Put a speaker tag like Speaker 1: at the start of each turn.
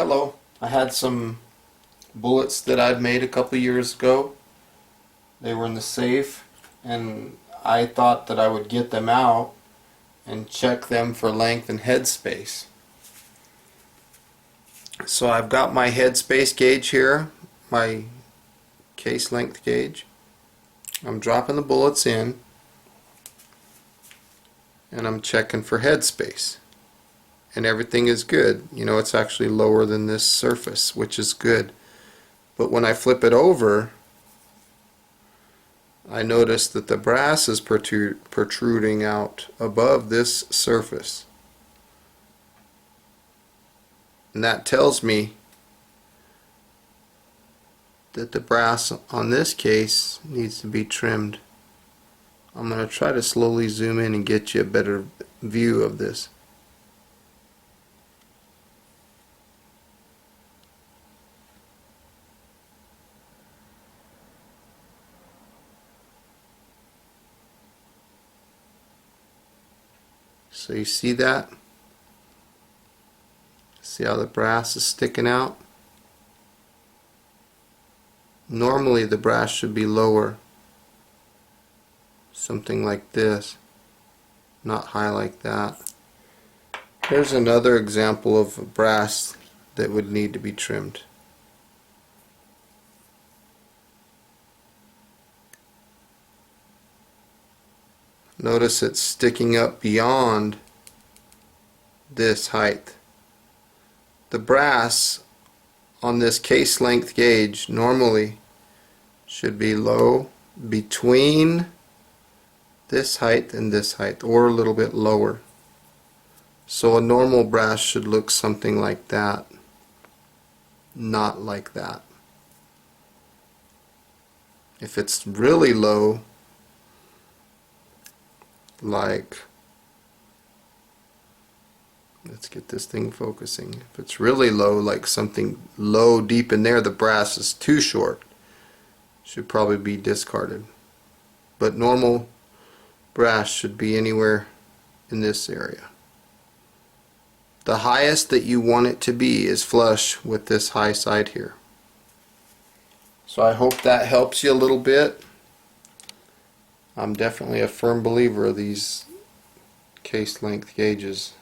Speaker 1: Hello. I had some bullets that I'd made a couple years ago. They were in the safe and I thought that I would get them out and check them for length and headspace. So I've got my headspace gauge here, my case length gauge. I'm dropping the bullets in and I'm checking for headspace. And everything is good. You know, it's actually lower than this surface, which is good. But when I flip it over, I notice that the brass is protruding out above this surface. And that tells me that the brass on this case needs to be trimmed. I'm going to try to slowly zoom in and get you a better view of this. So you see that? See how the brass is sticking out? Normally the brass should be lower. Something like this. Not high like that. Here's another example of brass that would need to be trimmed. Notice it's sticking up beyond this height. The brass on this case length gauge normally should be low between this height and this height, or a little bit lower. So a normal brass should look something like that, not like that. If it's really low, like, let's get this thing focusing. If it's really low, like something low deep in there, the brass is too short. Should probably be discarded. But normal brass should be anywhere in this area. The highest that you want it to be is flush with this high side here. So I hope that helps you a little bit. I'm definitely a firm believer of these case length gauges.